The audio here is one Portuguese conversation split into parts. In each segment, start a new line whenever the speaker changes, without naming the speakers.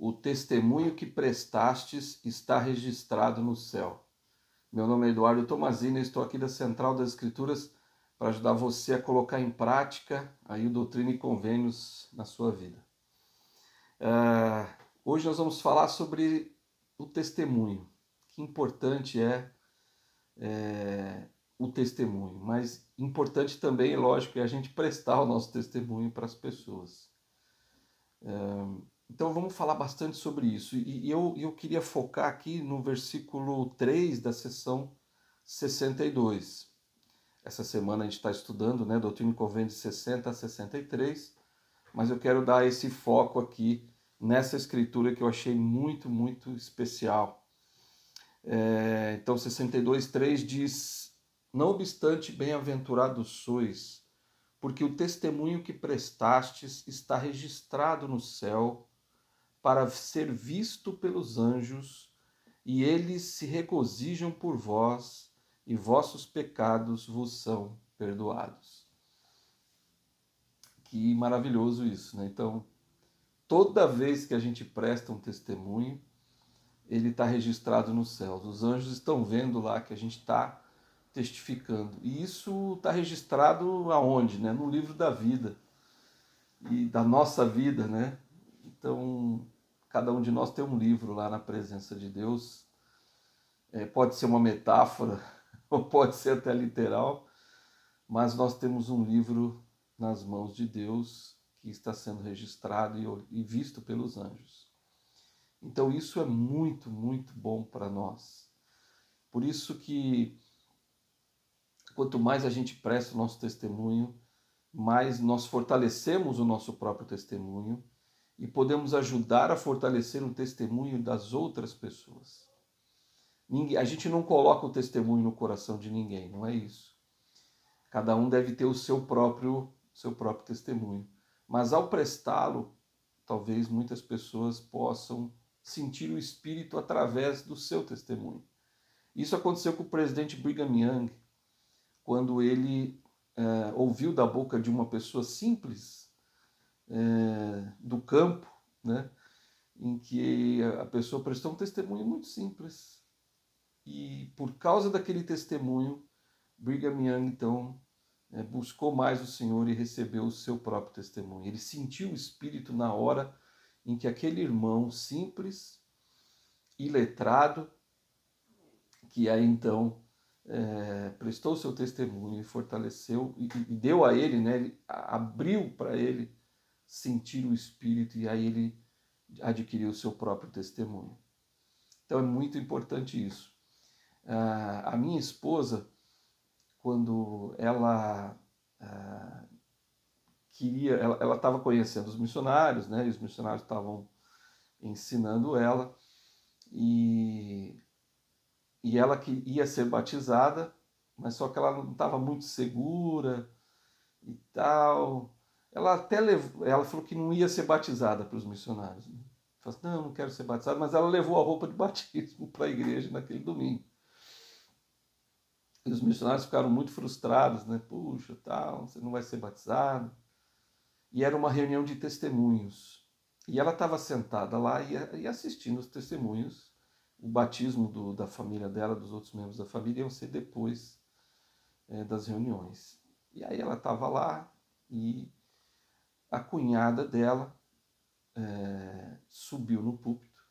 O testemunho que prestastes está registrado no céu. Meu nome é Eduardo Tomazini e estou aqui da Central das Escrituras para ajudar você a colocar em prática aí o Doutrina e Convênios na sua vida. Hoje nós vamos falar sobre o testemunho. Que importante é o testemunho, mas importante também, lógico, é a gente prestar o nosso testemunho para as pessoas. Então vamos falar bastante sobre isso. E eu queria focar aqui no versículo 3 da sessão 62. Essa semana a gente está estudando, né, Doutrina e Convênios de 60 a 63, mas eu quero dar esse foco aqui nessa escritura que eu achei muito, muito especial. Então 62:3 diz: Não obstante, bem-aventurados sois, porque o testemunho que prestastes está registrado no céu, para ser visto pelos anjos, e eles se regozijam por vós, e vossos pecados vos são perdoados. Que maravilhoso isso, né? Então, toda vez que a gente presta um testemunho, ele está registrado nos céus. Os anjos estão vendo lá que a gente está testificando. E isso está registrado aonde? Né? No livro da vida e da nossa vida, né? Então, cada um de nós tem um livro lá na presença de Deus. Pode ser uma metáfora, ou pode ser até literal, mas nós temos um livro nas mãos de Deus que está sendo registrado e visto pelos anjos. Então isso é muito, muito bom para nós. Por isso que quanto mais a gente presta o nosso testemunho, mais nós fortalecemos o nosso próprio testemunho e podemos ajudar a fortalecer o testemunho das outras pessoas. A gente não coloca o testemunho no coração de ninguém, não é isso. Cada um deve ter o seu próprio testemunho. Mas ao prestá-lo, talvez muitas pessoas possam sentir o Espírito através do seu testemunho. Isso aconteceu com o presidente Brigham Young, quando ele ouviu da boca de uma pessoa simples do campo, né, em que a pessoa prestou um testemunho muito simples. E por causa daquele testemunho, Brigham Young, então, buscou mais o Senhor e recebeu o seu próprio testemunho. Ele sentiu o Espírito na hora em que aquele irmão simples, iletrado, que aí então prestou o seu testemunho e fortaleceu, e deu a ele, né, ele abriu para ele sentir o Espírito, e aí ele adquiriu o seu próprio testemunho. Então é muito importante isso. A minha esposa, quando ela ela estava conhecendo os missionários, né? E os missionários estavam ensinando ela, e ela que ia ser batizada, mas só que ela não estava muito segura e tal. Ela até ela falou que não ia ser batizada para os missionários. Né? Falou assim, não quero ser batizada, mas ela levou a roupa de batismo para a igreja naquele domingo. E os missionários ficaram muito frustrados, né? Puxa, tal, você não vai ser batizado. E era uma reunião de testemunhos. E ela estava sentada lá e assistindo os testemunhos. O batismo da família dela, dos outros membros da família, iam ser depois das reuniões. E aí ela estava lá e a cunhada dela subiu no púlpito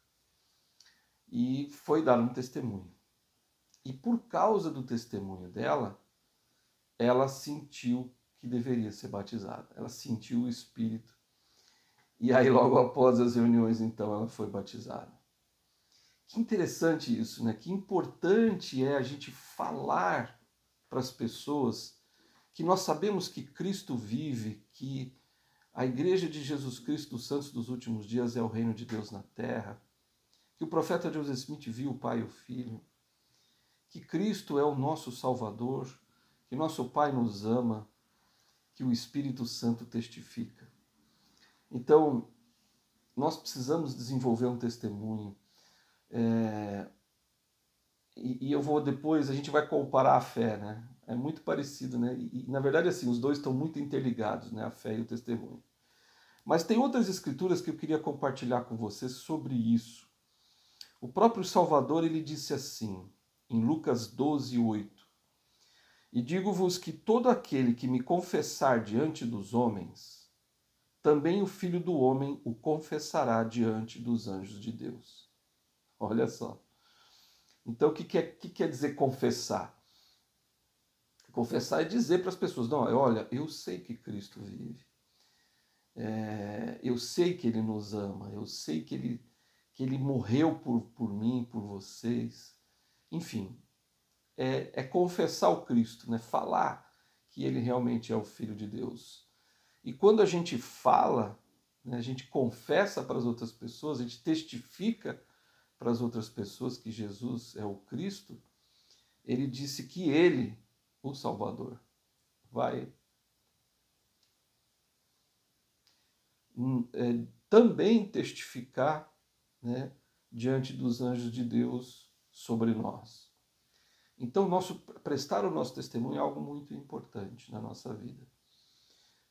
e foi dar um testemunho. E por causa do testemunho dela, ela sentiu que deveria ser batizada. Ela sentiu o Espírito. E aí, logo após as reuniões, então, ela foi batizada. Que interessante isso, né? Que importante é a gente falar para as pessoas que nós sabemos que Cristo vive, que a Igreja de Jesus Cristo dos Santos dos Últimos Dias é o reino de Deus na terra, que o profeta Joseph Smith viu o Pai e o Filho, que Cristo é o nosso Salvador, que nosso Pai nos ama, que o Espírito Santo testifica. Então, nós precisamos desenvolver um testemunho. E eu vou depois, a gente vai comparar a fé, né? É muito parecido, né? E na verdade, assim, os dois estão muito interligados, né? A fé e o testemunho. Mas tem outras escrituras que eu queria compartilhar com você sobre isso. O próprio Salvador, ele disse assim, em Lucas 12:8: E digo-vos que todo aquele que me confessar diante dos homens, também o Filho do Homem o confessará diante dos anjos de Deus. Olha só. Então, o que quer dizer confessar? Confessar é dizer para as pessoas, não, olha, eu sei que Cristo vive. Eu sei que Ele nos ama. Eu sei que Ele morreu por mim, por vocês. Enfim, é confessar o Cristo, né? Falar que Ele realmente é o Filho de Deus. E quando a gente fala, né, a gente confessa para as outras pessoas, a gente testifica para as outras pessoas que Jesus é o Cristo, ele disse que ele, o Salvador, vai também testificar, né, diante dos anjos de Deus sobre nós. Então, prestar o nosso testemunho é algo muito importante na nossa vida.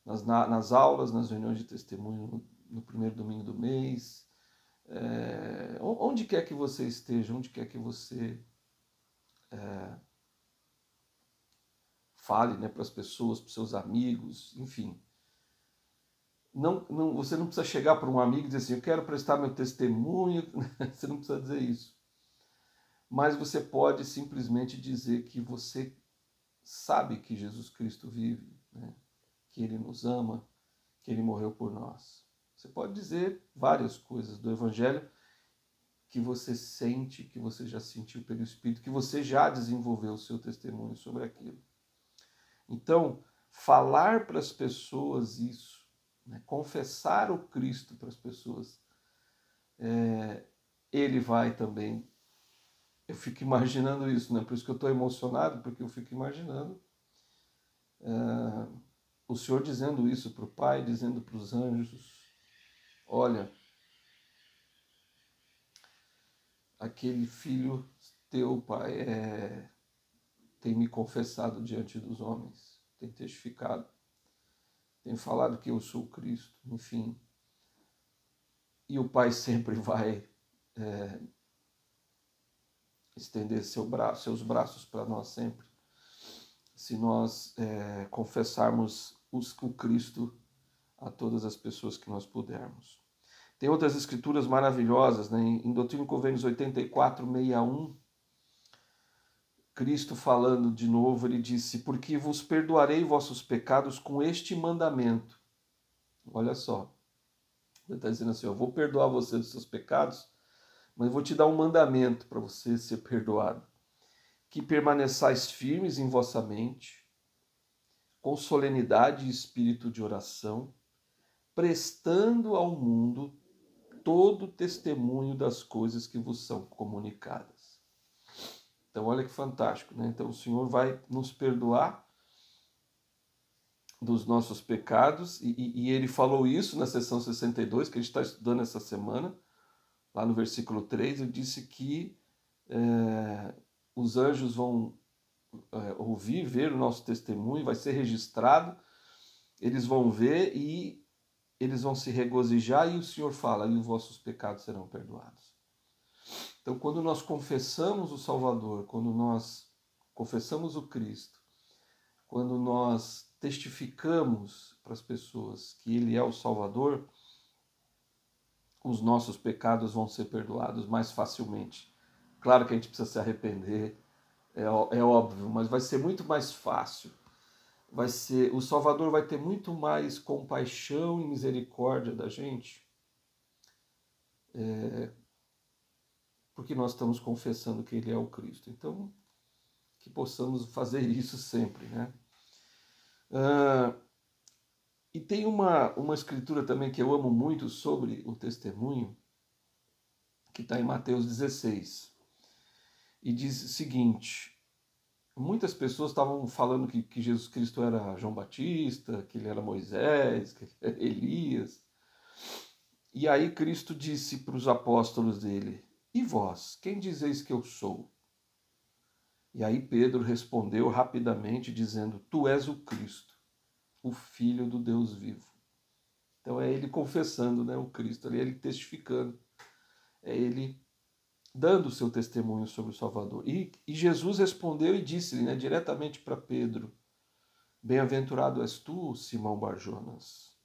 Nas aulas, nas reuniões de testemunho, no primeiro domingo do mês, onde quer que você esteja, onde quer que você fale, né, para as pessoas, para os seus amigos, enfim. Você não precisa chegar para um amigo e dizer assim, eu quero prestar meu testemunho, você não precisa dizer isso. Mas você pode simplesmente dizer que você sabe que Jesus Cristo vive, né? Que Ele nos ama, que Ele morreu por nós. Você pode dizer várias coisas do Evangelho que você sente, que você já sentiu pelo Espírito, que você já desenvolveu o seu testemunho sobre aquilo. Então, falar para as pessoas isso, né? Confessar o Cristo para as pessoas, Ele vai também. Eu fico imaginando isso, né? Por isso que eu estou emocionado, porque eu fico imaginando o Senhor dizendo isso para o Pai, dizendo para os anjos, olha, aquele filho teu, Pai, tem me confessado diante dos homens, tem testificado, tem falado que eu sou Cristo, enfim. E o Pai sempre vai estender seus braços para nós sempre, se nós confessarmos o Cristo a todas as pessoas que nós pudermos. Tem outras escrituras maravilhosas, né? Em Doutrina e Convênios 84:61, Cristo falando de novo, ele disse, porque vos perdoarei vossos pecados com este mandamento. Olha só, ele está dizendo assim, eu vou perdoar você dos seus pecados, mas eu vou te dar um mandamento para você ser perdoado. Que permaneçais firmes em vossa mente, com solenidade e espírito de oração, prestando ao mundo todo o testemunho das coisas que vos são comunicadas. Então, olha que fantástico, né? Então, o Senhor vai nos perdoar dos nossos pecados, e ele falou isso na sessão 62, que a gente está estudando essa semana, lá no versículo 3, ele disse que os anjos vão ouvir, ver o nosso testemunho, vai ser registrado, eles vão ver e eles vão se regozijar, e o Senhor fala, e os vossos pecados serão perdoados. Então, quando nós confessamos o Salvador, quando nós confessamos o Cristo, quando nós testificamos para as pessoas que Ele é o Salvador, os nossos pecados vão ser perdoados mais facilmente. Claro que a gente precisa se arrepender, é óbvio, mas vai ser muito mais fácil. O Salvador vai ter muito mais compaixão e misericórdia da gente, porque nós estamos confessando que Ele é o Cristo. Então, que possamos fazer isso sempre, né? E tem uma escritura também que eu amo muito sobre o testemunho, que está em Mateus 16. E diz o seguinte, muitas pessoas estavam falando que Jesus Cristo era João Batista, que ele era Moisés, que ele era Elias. E aí Cristo disse para os apóstolos dele, e vós, quem dizeis que eu sou? E aí Pedro respondeu rapidamente, dizendo, tu és o Cristo, o Filho do Deus vivo. Então é ele confessando, né, o Cristo, é ele testificando, é ele dando o seu testemunho sobre o Salvador. E Jesus respondeu e disse-lhe, né, diretamente para Pedro: Bem-aventurado és tu, Simão Barjonas,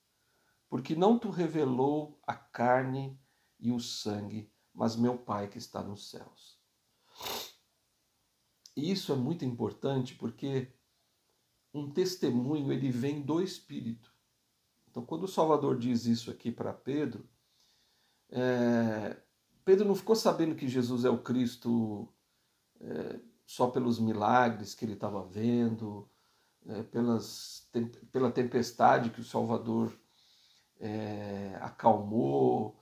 porque não te revelou a carne e o sangue, mas meu Pai que está nos céus. E isso é muito importante porque um testemunho ele vem do Espírito. Então, quando o Salvador diz isso aqui para Pedro, Pedro não ficou sabendo que Jesus é o Cristo só pelos milagres que ele estava vendo, pela tempestade que o Salvador acalmou,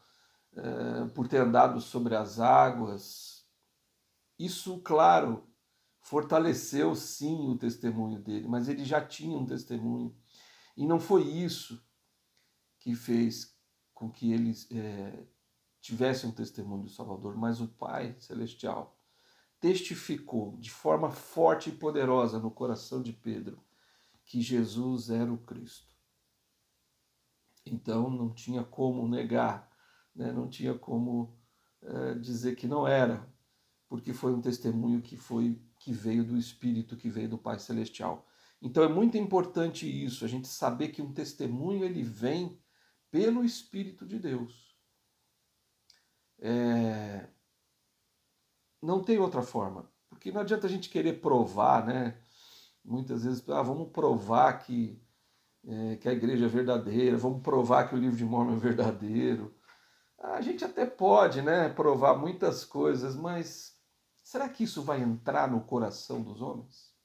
por ter andado sobre as águas. Isso, claro, fortaleceu sim o testemunho dele, mas ele já tinha um testemunho. E não foi isso que fez com que ele tivesse um testemunho do Salvador, mas o Pai Celestial testificou de forma forte e poderosa no coração de Pedro que Jesus era o Cristo. Então não tinha como negar, né? Não tinha como dizer que não era, porque foi um testemunho que veio do Espírito, que veio do Pai Celestial. Então é muito importante isso, a gente saber que um testemunho ele vem pelo Espírito de Deus. Não tem outra forma, porque não adianta a gente querer provar, né? Muitas vezes, vamos provar que a igreja é verdadeira, vamos provar que o livro de Mórmon é verdadeiro. A gente até pode, né, provar muitas coisas, mas será que isso vai entrar no coração dos homens?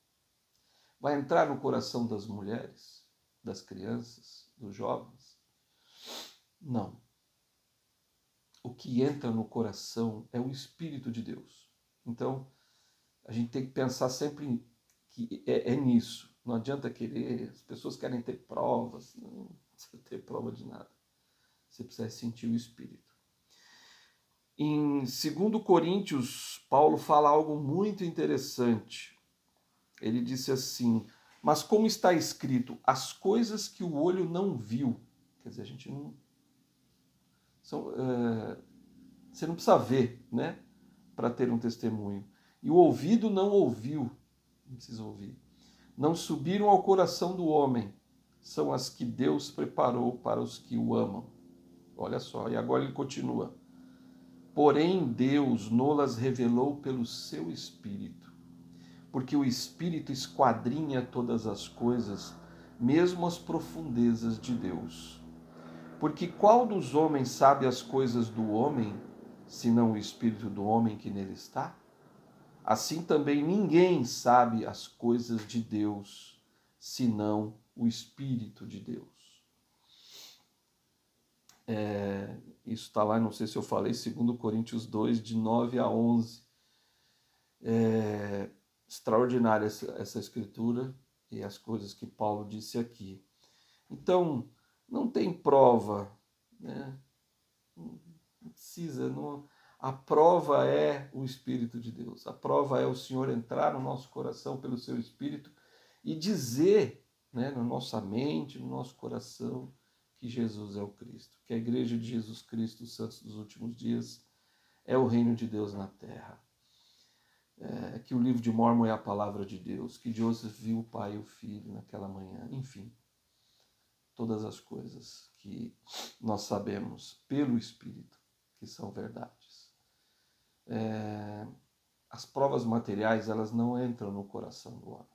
Vai entrar no coração das mulheres, das crianças, dos jovens? Não. O que entra no coração é o Espírito de Deus. Então, a gente tem que pensar sempre que é nisso. Não adianta querer, as pessoas querem ter provas, não precisa ter prova de nada. Você precisa sentir o Espírito. Em 2 Coríntios, Paulo fala algo muito interessante. Ele disse assim: mas como está escrito, as coisas que o olho não viu, quer dizer, a gente não... você não precisa ver, né, para ter um testemunho. E o ouvido não ouviu, não precisa ouvir. Não subiram ao coração do homem, são as que Deus preparou para os que o amam. Olha só, e agora ele continua. Porém, Deus nolas revelou pelo seu Espírito, porque o Espírito esquadrinha todas as coisas, mesmo as profundezas de Deus. Porque qual dos homens sabe as coisas do homem, senão o Espírito do homem que nele está? Assim também ninguém sabe as coisas de Deus, senão o Espírito de Deus. Isso está lá, não sei se eu falei, 2 Coríntios 2, de 9 a 11. Extraordinária essa escritura e as coisas que Paulo disse aqui. Então, não tem prova, né? Não precisa, não... A prova é o Espírito de Deus. A prova é o Senhor entrar no nosso coração pelo seu Espírito e dizer, né, na nossa mente, no nosso coração, que Jesus é o Cristo, que a Igreja de Jesus Cristo, os santos dos últimos dias, é o reino de Deus na terra. Que o livro de Mórmon é a palavra de Deus, que Joseph viu o Pai e o Filho naquela manhã, enfim. Todas as coisas que nós sabemos pelo Espírito, que são verdades. As provas materiais, elas não entram no coração do homem.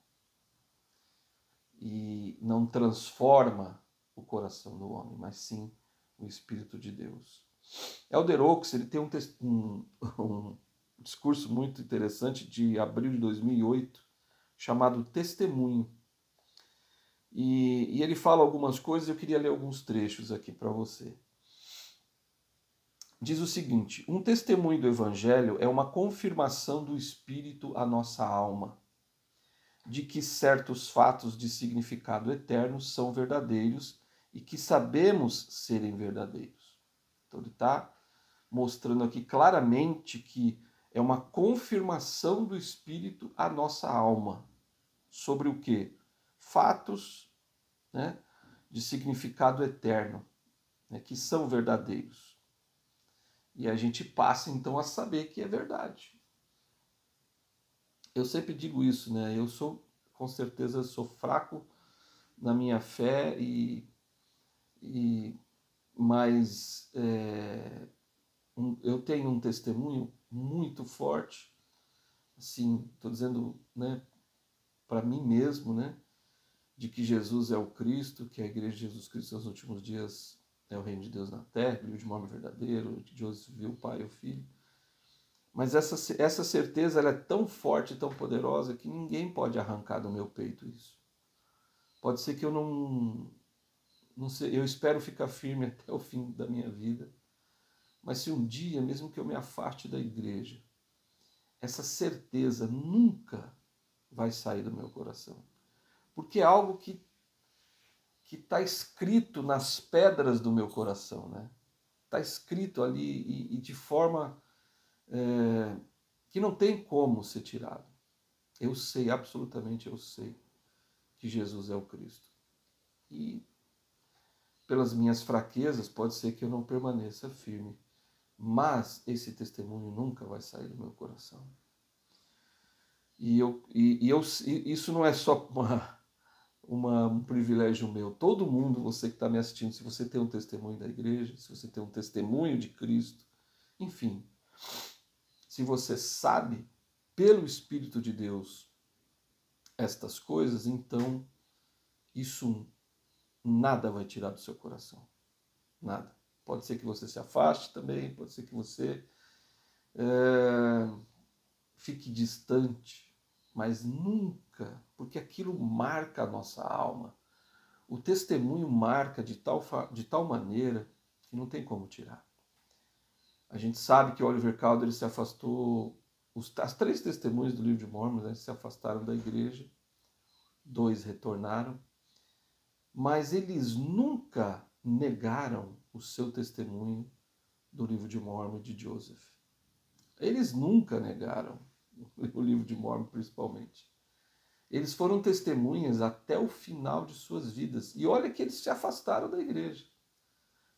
E não transforma o coração do homem, mas sim o Espírito de Deus. Elder Oaks, ele tem um discurso muito interessante de abril de 2008, chamado Testemunho. E ele fala algumas coisas, eu queria ler alguns trechos aqui para você. Diz o seguinte: um testemunho do Evangelho é uma confirmação do Espírito à nossa alma, de que certos fatos de significado eterno são verdadeiros e que sabemos serem verdadeiros. Então ele está mostrando aqui claramente que é uma confirmação do Espírito à nossa alma. Sobre o quê? Fatos, né, de significado eterno. né, que são verdadeiros. E a gente passa então a saber que é verdade. Eu sempre digo isso, né? Eu sou, com certeza, sou fraco na minha fé mas eu tenho um testemunho muito forte, assim, estou dizendo, né, para mim mesmo, né, de que Jesus é o Cristo, que a Igreja de Jesus Cristo nos últimos dias é o reino de Deus na terra, o livro de Mormon verdadeiro, que Deus viu o Pai e o Filho. Mas essa certeza ela é tão forte, tão poderosa, que ninguém pode arrancar do meu peito isso. Pode ser que eu não sei, eu espero ficar firme até o fim da minha vida, mas se um dia, mesmo que eu me afaste da igreja, essa certeza nunca vai sair do meu coração. Porque é algo que está escrito nas pedras do meu coração, né? Está escrito ali e de forma que não tem como ser tirado. Eu sei, absolutamente eu sei, que Jesus é o Cristo. E pelas minhas fraquezas, pode ser que eu não permaneça firme, mas esse testemunho nunca vai sair do meu coração. Isso não é só um privilégio meu. Todo mundo, você que está me assistindo, se você tem um testemunho da igreja, se você tem um testemunho de Cristo, enfim, se você sabe pelo Espírito de Deus estas coisas, então isso nada vai tirar do seu coração. Nada. Pode ser que você se afaste também, pode ser que você fique distante, mas nunca, porque aquilo marca a nossa alma. O testemunho marca de tal maneira que não tem como tirar. A gente sabe que Oliver Cowdery ele se afastou, as 3 testemunhas do livro de Mormon, né, se afastaram da igreja, 2 retornaram, mas eles nunca negaram o seu testemunho do livro de Mormon de Joseph. Eles nunca negaram o livro de Mormon, principalmente. Eles foram testemunhas até o final de suas vidas. E olha que eles se afastaram da igreja.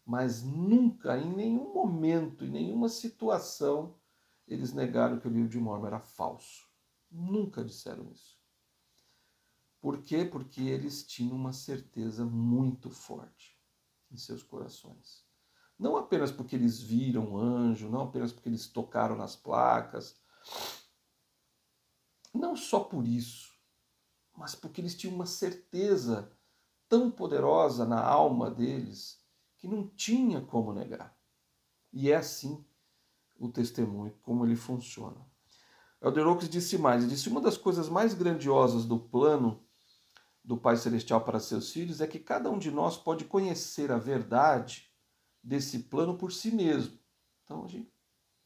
Mas nunca, em nenhum momento, em nenhuma situação, eles negaram que o livro de Mormon era falso. Nunca disseram isso. Por quê? Porque eles tinham uma certeza muito forte em seus corações. Não apenas porque eles viram um anjo, não apenas porque eles tocaram nas placas, não só por isso, mas porque eles tinham uma certeza tão poderosa na alma deles que não tinha como negar. E é assim o testemunho, como ele funciona. Elder Oaks disse mais, ele disse, uma das coisas mais grandiosas do plano do Pai Celestial para seus filhos é que cada um de nós pode conhecer a verdade desse plano por si mesmo. Então a gente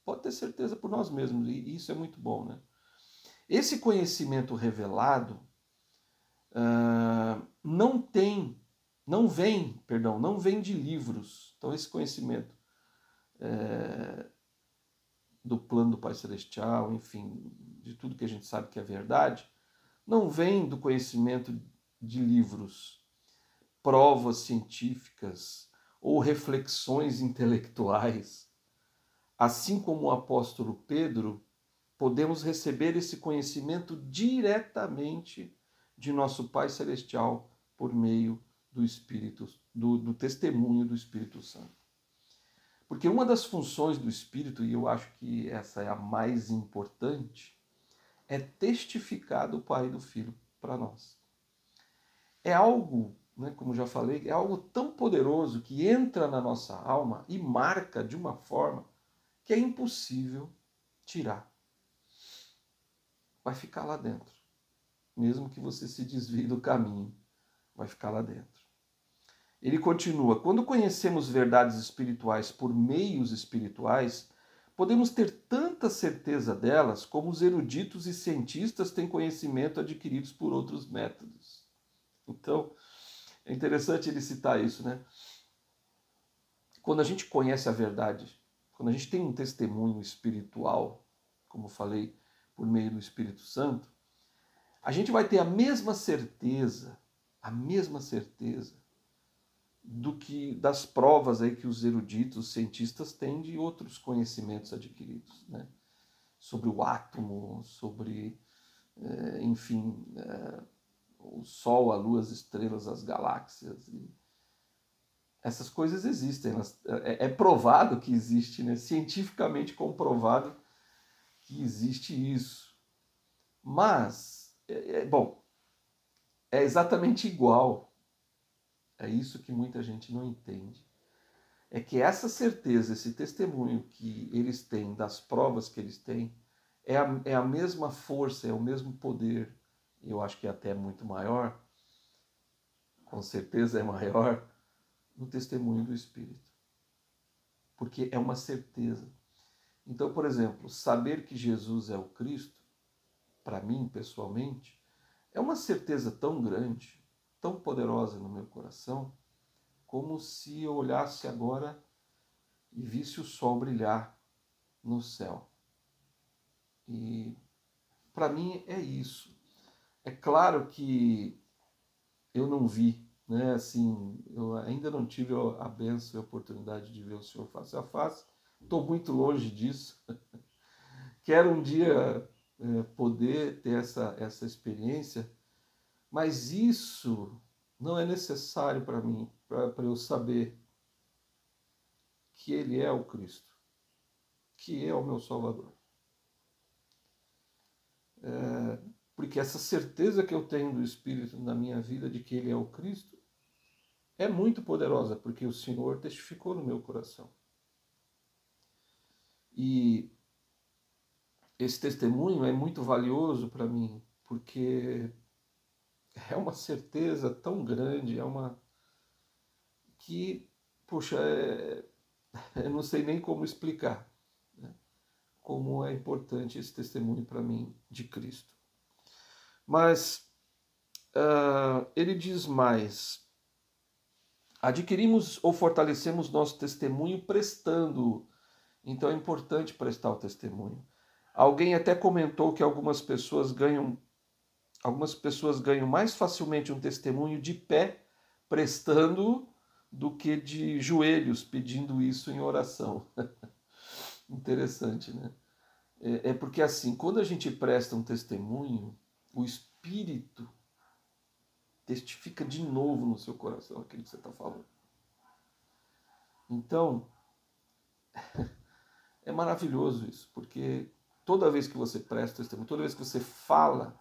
pode ter certeza por nós mesmos, e isso é muito bom, né? Esse conhecimento revelado não vem de livros. Então esse conhecimento do plano do Pai Celestial, enfim, de tudo que a gente sabe que é verdade, não vem do conhecimento de livros, provas científicas ou reflexões intelectuais. Assim como o apóstolo Pedro, podemos receber esse conhecimento diretamente de nosso Pai Celestial por meio do Espírito, do testemunho do Espírito Santo. Porque uma das funções do Espírito, e eu acho que essa é a mais importante, é testificar do Pai e do Filho para nós. É algo, né, como já falei, é algo tão poderoso que entra na nossa alma e marca de uma forma que é impossível tirar. Vai ficar lá dentro. Mesmo que você se desvie do caminho, vai ficar lá dentro. Ele continua, quando conhecemos verdades espirituais por meios espirituais, podemos ter tanta certeza delas como os eruditos e cientistas têm conhecimento adquiridos por outros métodos. Então, é interessante ele citar isso, né? Quando a gente conhece a verdade, quando a gente tem um testemunho espiritual, como falei, por meio do Espírito Santo, a gente vai ter a mesma certeza das provas aí que os eruditos, os cientistas têm de outros conhecimentos adquiridos, né? Sobre o átomo, sobre, enfim, o Sol, a Lua, as estrelas, as galáxias. E essas coisas existem. É provado que existe, né? Cientificamente comprovado que existe isso. Mas, bom, é exatamente igual. É isso que muita gente não entende. É que essa certeza, esse testemunho que eles têm, das provas que eles têm, é a mesma força, é o mesmo poder, eu acho que até muito maior, com certeza é maior, no testemunho do Espírito. Porque é uma certeza. Então, por exemplo, saber que Jesus é o Cristo, para mim, pessoalmente, é uma certeza tão grande, tão poderosa no meu coração, como se eu olhasse agora e visse o sol brilhar no céu. E para mim é isso. É claro que eu não vi, né? Assim, eu ainda não tive a bênção e a oportunidade de ver o Senhor face a face. Estou muito longe disso. Quero um dia poder ter essa experiência, mas isso não é necessário para mim, para eu saber que Ele é o Cristo, que é o meu Salvador. Porque essa certeza que eu tenho do Espírito na minha vida de que Ele é o Cristo é muito poderosa, porque o Senhor testificou no meu coração. E esse testemunho é muito valioso para mim, porque é uma certeza tão grande, que, poxa, eu não sei nem como explicar, né? Como é importante esse testemunho para mim de Cristo. Mas ele diz mais: adquirimos ou fortalecemos nosso testemunho prestando. Então é importante prestar o testemunho. Alguém até comentou que algumas pessoas ganham mais facilmente um testemunho de pé prestando do que de joelhos pedindo isso em oração. Interessante, né? É porque assim, quando a gente presta um testemunho, o Espírito testifica de novo no seu coração aquilo que você está falando. Então, é maravilhoso isso, porque toda vez que você presta testemunho, toda vez que você fala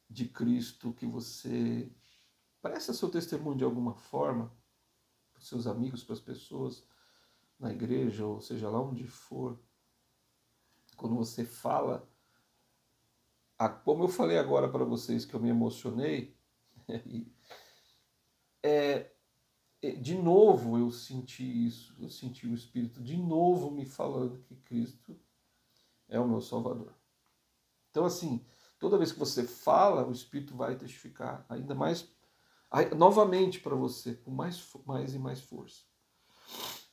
de Cristo, que você presta seu testemunho de alguma forma, para os seus amigos, para as pessoas na igreja, ou seja lá onde for, quando você fala, como eu falei agora para vocês que eu me emocionei, de novo eu senti isso, eu senti o Espírito de novo me falando que Cristo é o meu Salvador. Então assim, toda vez que você fala, o Espírito vai testificar ainda mais, novamente para você, com mais e mais força.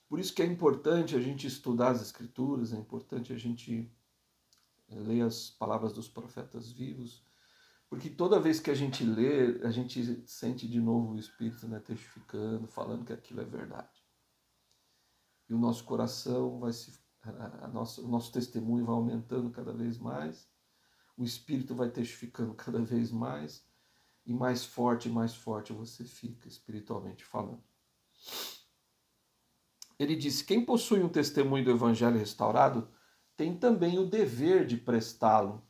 Por isso que é importante a gente estudar as Escrituras, é importante a gente ler as palavras dos profetas vivos, porque toda vez que a gente lê, a gente sente de novo o Espírito, né, testificando, falando que aquilo é verdade. E o nosso coração o nosso testemunho vai aumentando cada vez mais, o Espírito vai testificando cada vez mais, e mais forte você fica espiritualmente falando. Ele disse: quem possui um testemunho do Evangelho restaurado tem também o dever de prestá-lo.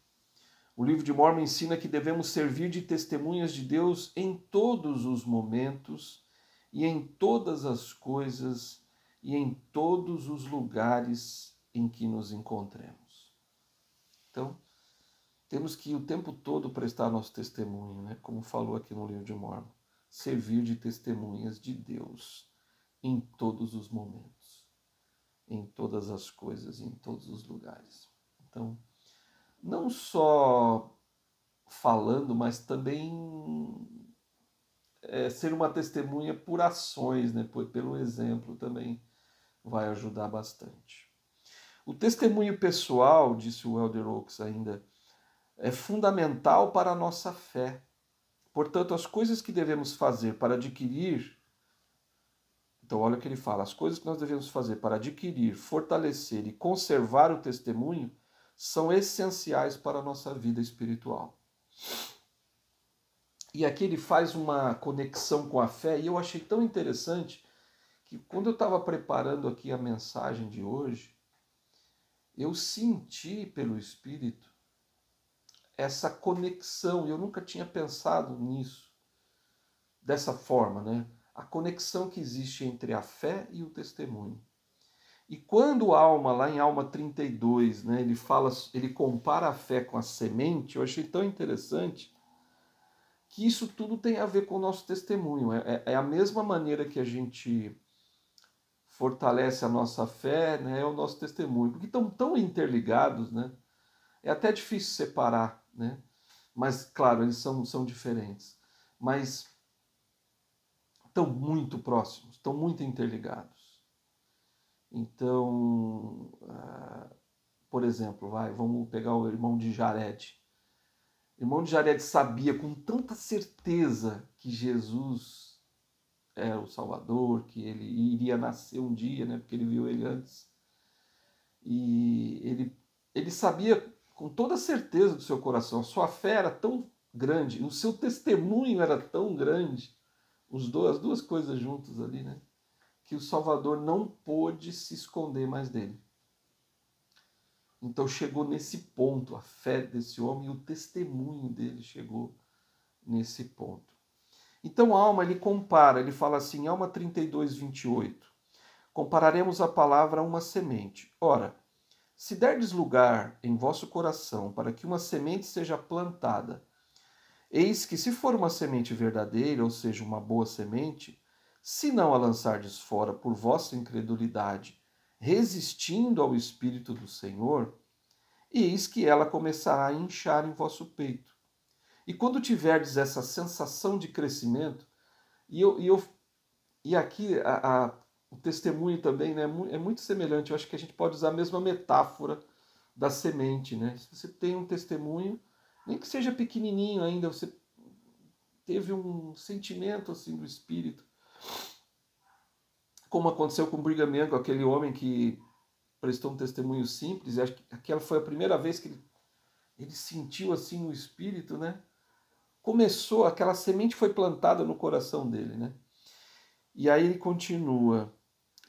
O livro de Mórmon ensina que devemos servir de testemunhas de Deus em todos os momentos e em todas as coisas e em todos os lugares em que nos encontremos. Então, temos que o tempo todo prestar nosso testemunho, né? Como falou aqui no livro de Mórmon, servir de testemunhas de Deus em todos os momentos, em todas as coisas e em todos os lugares. Então, não só falando, mas também ser uma testemunha por ações, né? Pelo exemplo também vai ajudar bastante. O testemunho pessoal, disse o Elder Oaks ainda, é fundamental para a nossa fé. Portanto, as coisas que devemos fazer para adquirir Então, olha o que ele fala: as coisas que nós devemos fazer para adquirir, fortalecer e conservar o testemunho são essenciais para a nossa vida espiritual. E aqui ele faz uma conexão com a fé, e eu achei tão interessante que quando eu estava preparando aqui a mensagem de hoje, eu senti pelo Espírito essa conexão, e eu nunca tinha pensado nisso, dessa forma, né? A conexão que existe entre a fé e o testemunho. E quando Alma, lá em Alma 32, né, ele compara a fé com a semente, eu achei tão interessante que isso tudo tem a ver com o nosso testemunho. É a mesma maneira que a gente fortalece a nossa fé, né, é o nosso testemunho, porque estão tão interligados, né? É até difícil separar, né? Mas, claro, eles são diferentes. Mas estão muito próximos, estão muito interligados. Então, por exemplo, vamos pegar o irmão de Jared. O irmão de Jared sabia com tanta certeza que Jesus era o Salvador, que ele iria nascer um dia, né, porque ele viu ele antes. E ele sabia com toda certeza do seu coração, a sua fé era tão grande, o seu testemunho era tão grande, as duas coisas juntas ali, né, que o Salvador não pôde se esconder mais dele. Então chegou nesse ponto, a fé desse homem e o testemunho dele chegou nesse ponto. Então Alma, ele compara, ele fala assim, Alma 32, 28, compararemos a palavra a uma semente. Ora, se derdes lugar em vosso coração para que uma semente seja plantada, eis que se for uma semente verdadeira, ou seja, uma boa semente, se não a lançardes fora por vossa incredulidade, resistindo ao Espírito do Senhor, eis que ela começará a inchar em vosso peito. E quando tiverdes essa sensação de crescimento, e aqui o testemunho também, né, é muito semelhante, eu acho que a gente pode usar a mesma metáfora da semente, né? Se você tem um testemunho, nem que seja pequenininho ainda, você teve um sentimento assim do Espírito, como aconteceu com o Brigham Young, com aquele homem que prestou um testemunho simples, e acho que aquela foi a primeira vez que ele sentiu assim o Espírito, né? Começou, aquela semente foi plantada no coração dele, né? E aí ele continua.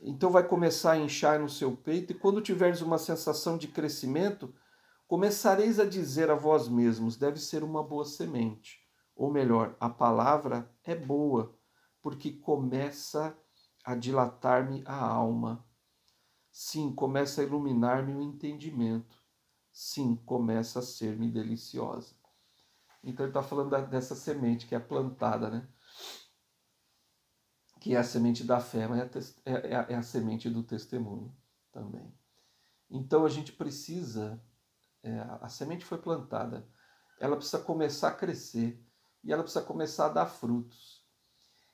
Então vai começar a inchar no seu peito, e quando tiveres uma sensação de crescimento, começareis a dizer a vós mesmos, deve ser uma boa semente. Ou melhor, a palavra é boa, porque começa a dilatar-me a alma. Sim, começa a iluminar-me o entendimento. Sim, começa a ser-me deliciosa. Então ele está falando dessa semente que é plantada, né? Que é a semente da fé, mas é a semente do testemunho também. Então a gente precisa, a semente foi plantada, ela precisa começar a crescer e ela precisa começar a dar frutos.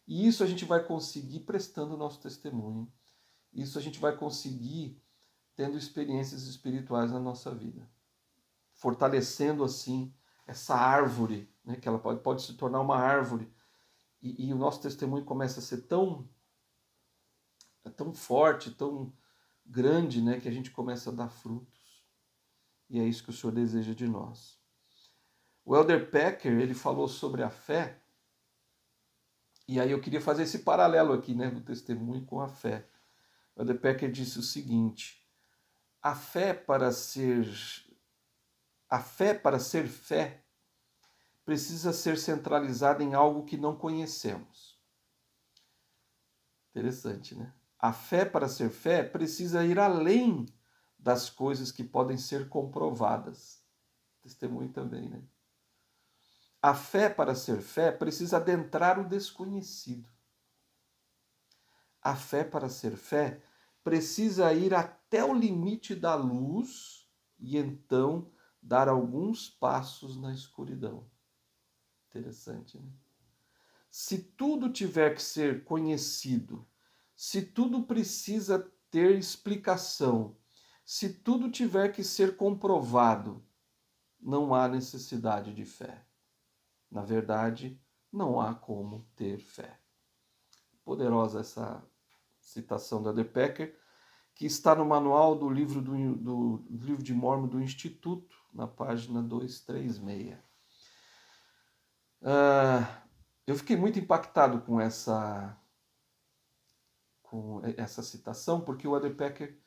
E isso a gente vai conseguir prestando o nosso testemunho. Isso a gente vai conseguir tendo experiências espirituais na nossa vida. Fortalecendo assim essa árvore, né, que ela pode se tornar uma árvore. E o nosso testemunho começa a ser tão forte, tão grande, né, que a gente começa a dar frutos. E é isso que o Senhor deseja de nós. O Elder Packer, ele falou sobre a fé, e aí eu queria fazer esse paralelo aqui, né, do testemunho com a fé. O Elder Packer disse o seguinte: a fé para ser fé precisa ser centralizada em algo que não conhecemos. Interessante, né? A fé para ser fé precisa ir além das coisas que podem ser comprovadas. Testemunho também, né? A fé para ser fé precisa adentrar o desconhecido. A fé para ser fé precisa ir até o limite da luz e então dar alguns passos na escuridão. Interessante, né? Se tudo tiver que ser conhecido, se tudo precisa ter explicação, se tudo tiver que ser comprovado, não há necessidade de fé. Na verdade, não há como ter fé. Poderosa essa citação da Adepeker, que está no manual do livro livro de Mórmon do Instituto, na página 236. Eu fiquei muito impactado com essa citação, porque o Adepeker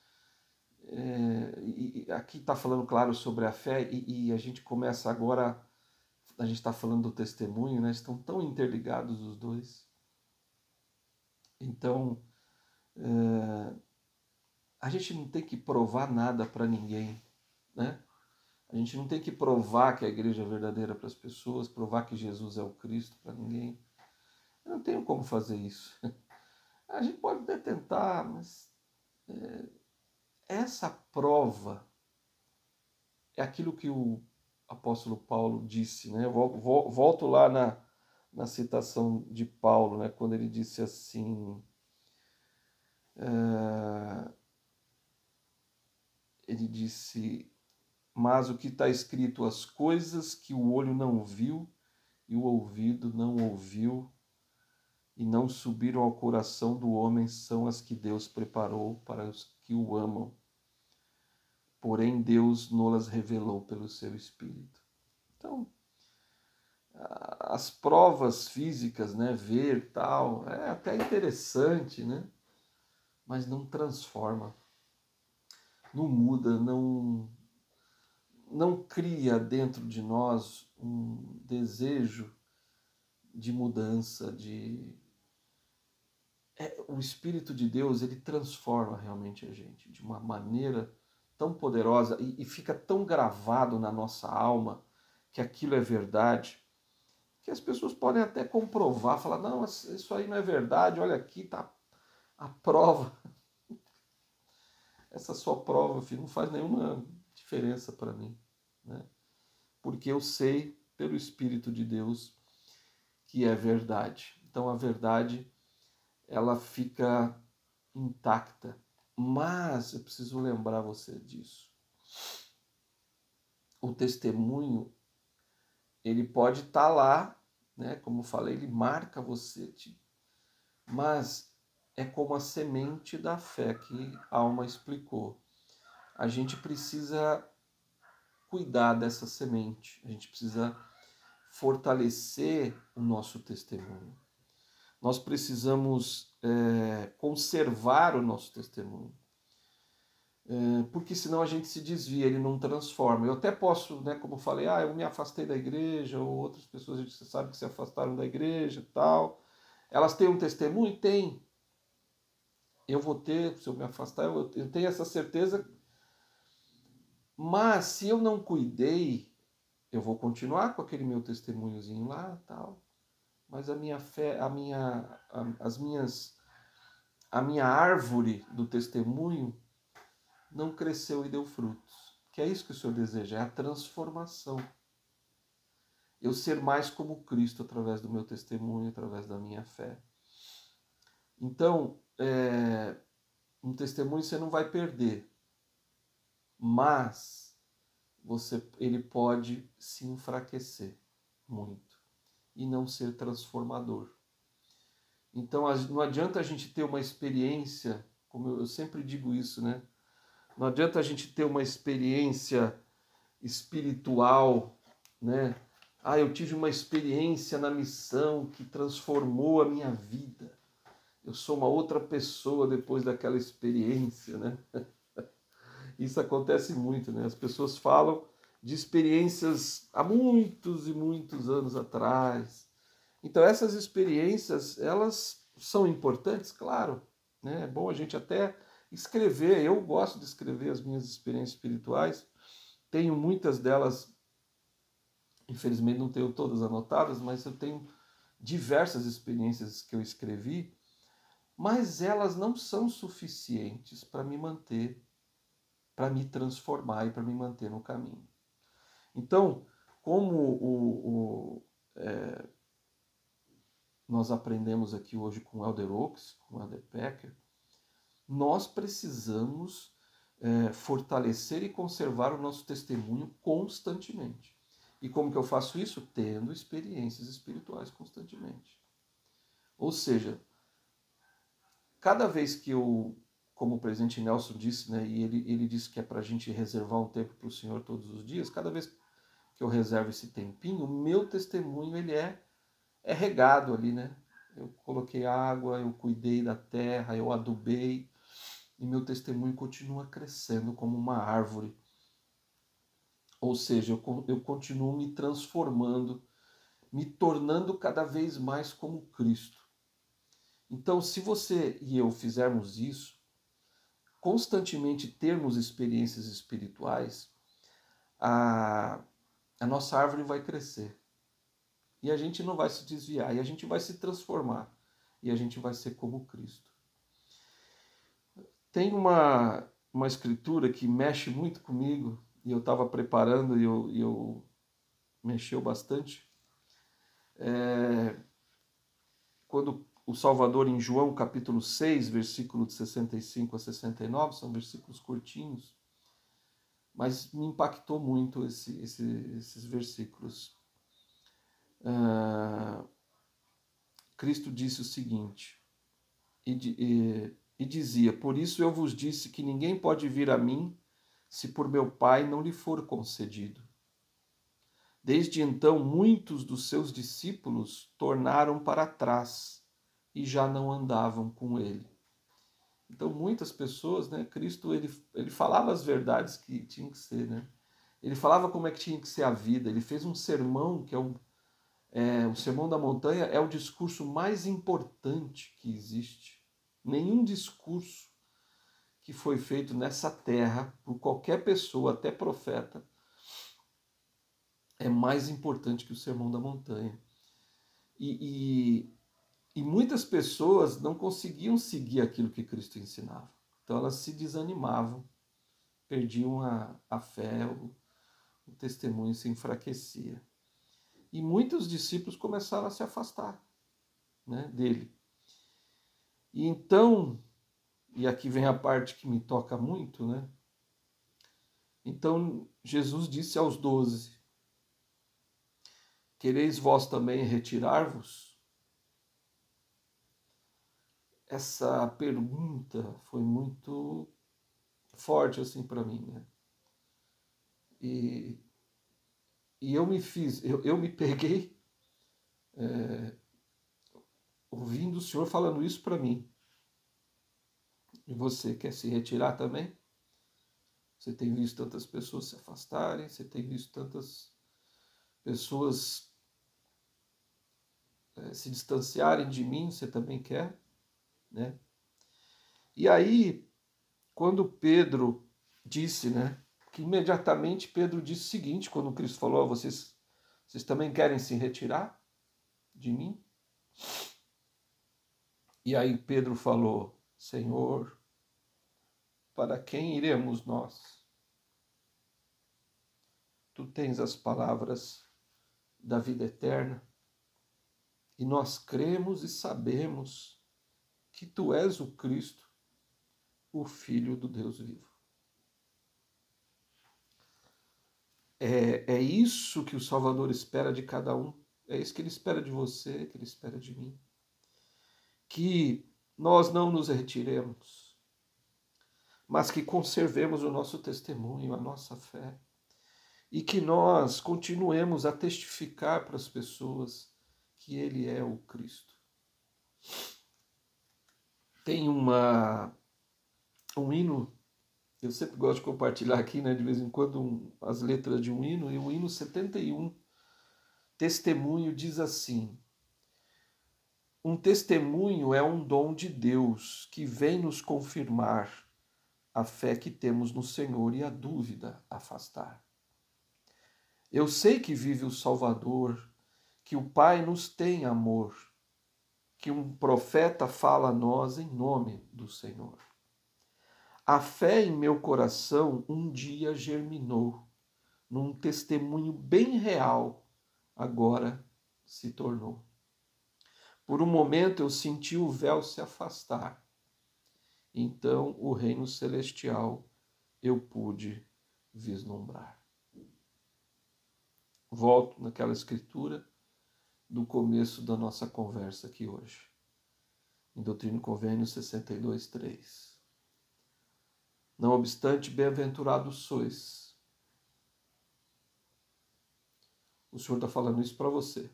aqui está falando, claro, sobre a fé, e a gente começa agora, a gente está falando do testemunho, né? Estão tão interligados os dois. Então, a gente não tem que provar nada para ninguém, né? A gente não tem que provar que a igreja é verdadeira para as pessoas, provar que Jesus é o Cristo para ninguém. Eu não tenho como fazer isso. A gente pode até tentar, mas essa prova é aquilo que o apóstolo Paulo disse, né? Eu volto lá na citação de Paulo, né? Quando ele disse assim, ele disse: mas o que está escrito, as coisas que o olho não viu e o ouvido não ouviu e não subiram ao coração do homem são as que Deus preparou para os que o amam. Porém, Deus nolas revelou pelo seu Espírito. Então, as provas físicas, né, ver tal, é até interessante, né, mas não transforma, não muda, não cria dentro de nós um desejo de mudança, o Espírito de Deus, ele transforma realmente a gente de uma maneira tão poderosa e fica tão gravado na nossa alma que aquilo é verdade, que as pessoas podem até comprovar, falar, não, isso aí não é verdade, olha aqui, tá a prova. Essa sua prova, filho, não faz nenhuma diferença para mim, né? Porque eu sei, pelo Espírito de Deus, que é verdade. Então a verdade, ela fica intacta. Mas eu preciso lembrar você disso. O testemunho, ele pode estar lá, né? Como eu falei, ele marca você, mas é como a semente da fé que a Alma explicou. A gente precisa cuidar dessa semente, a gente precisa fortalecer o nosso testemunho. Nós precisamos conservar o nosso testemunho, porque senão a gente se desvia, ele não transforma. Eu até posso, né, como eu falei, eu me afastei da igreja, ou outras pessoas, a gente sabe que se afastaram da igreja e tal. Elas têm um testemunho? Tem. Eu vou ter, se eu me afastar, eu tenho essa certeza. Mas se eu não cuidei, eu vou continuar com aquele meu testemunhozinho lá, tal. Mas a minha fé, a minha árvore do testemunho não cresceu e deu frutos. Que é isso que o Senhor deseja, é a transformação. Eu ser mais como Cristo através do meu testemunho, através da minha fé. Então, um testemunho você não vai perder, mas ele pode se enfraquecer muito e não ser transformador. Então, não adianta a gente ter uma experiência, como eu sempre digo isso, né? Não adianta a gente ter uma experiência espiritual, né? Eu tive uma experiência na missão que transformou a minha vida. Eu sou uma outra pessoa depois daquela experiência, né? Isso acontece muito, né? As pessoas falam de experiências há muitos e muitos anos atrás. Então essas experiências, elas são importantes, claro, né? É bom a gente até escrever. Eu gosto de escrever as minhas experiências espirituais. Tenho muitas delas, infelizmente não tenho todas anotadas, mas eu tenho diversas experiências que eu escrevi, mas elas não são suficientes para me manter, para me transformar e para me manter no caminho. Então, como nós aprendemos aqui hoje com o Elder Oaks, com o Elder Pecker, nós precisamos fortalecer e conservar o nosso testemunho constantemente. E como que eu faço isso? Tendo experiências espirituais constantemente. Ou seja, cada vez que eu, como o presidente Nelson disse, né, e ele disse que é para a gente reservar um tempo para o Senhor todos os dias, cada vez que eu reservo esse tempinho, o meu testemunho ele é regado ali, né? Eu coloquei água, eu cuidei da terra, eu adubei, e meu testemunho continua crescendo como uma árvore. Ou seja, eu continuo me transformando, me tornando cada vez mais como Cristo. Então, se você e eu fizermos isso, constantemente termos experiências espirituais, a nossa árvore vai crescer. E a gente não vai se desviar, e a gente vai se transformar, e a gente vai ser como Cristo. Tem uma escritura que mexe muito comigo, e eu estava preparando e eu mexeu bastante. Quando o Salvador, em João capítulo 6, versículo de 65 a 69, são versículos curtinhos, mas me impactou muito esses versículos. Cristo disse o seguinte, e dizia, por isso eu vos disse que ninguém pode vir a mim se por meu Pai não lhe for concedido. Desde então, muitos dos seus discípulos tornaram para trás e já não andavam com ele. Então, muitas pessoas, né, Cristo, ele falava as verdades que tinham que ser, né? Ele falava como é que tinha que ser a vida. Ele fez um sermão, que o Sermão da Montanha é o discurso mais importante que existe. Nenhum discurso que foi feito nessa terra, por qualquer pessoa, até profeta, é mais importante que o Sermão da Montanha. E muitas pessoas não conseguiam seguir aquilo que Cristo ensinava. Então elas se desanimavam, perdiam a fé, o testemunho se enfraquecia. E muitos discípulos começaram a se afastar, né, dele. E então, e aqui vem a parte que me toca muito, né? Então Jesus disse aos 12, quereis vós também retirar-vos? Essa pergunta foi muito forte assim para mim, né? E eu me peguei ouvindo o Senhor falando isso para mim. E você quer se retirar também? Você tem visto tantas pessoas se afastarem, você tem visto tantas pessoas se distanciarem de mim, você também quer, né? E aí, quando Pedro disse, né, que imediatamente Pedro disse o seguinte, quando Cristo falou, vocês também querem se retirar de mim? E aí Pedro falou, Senhor, para quem iremos nós? Tu tens as palavras da vida eterna, e nós cremos e sabemos que tu és o Cristo, o Filho do Deus vivo. É isso que o Salvador espera de cada um, é isso que ele espera de você, que ele espera de mim. Que nós não nos retiremos, mas que conservemos o nosso testemunho, a nossa fé, e que nós continuemos a testificar para as pessoas que ele é o Cristo. Tem um hino, eu sempre gosto de compartilhar aqui, né, de vez em quando, as letras de um hino, e o hino 71, Testemunho, diz assim, um testemunho é um dom de Deus que vem nos confirmar a fé que temos no Senhor e a dúvida afastar. Eu sei que vive o Salvador, que o Pai nos tem amor, que um profeta fala a nós em nome do Senhor. A fé em meu coração um dia germinou, num testemunho bem real, agora se tornou. Por um momento eu senti o véu se afastar, então o reino celestial eu pude vislumbrar. Volto naquela escritura do começo da nossa conversa aqui hoje. em Doutrina e Convênios 62:3. Não obstante, bem-aventurados sois. O Senhor está falando isso para você.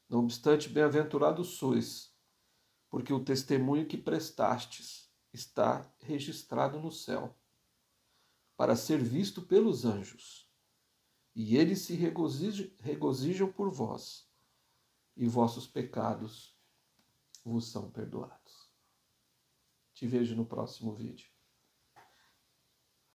Não obstante, bem-aventurados sois, porque o testemunho que prestastes está registrado no céu, para ser visto pelos anjos, e eles se regozijam por vós, e vossos pecados vos são perdoados. Te vejo no próximo vídeo.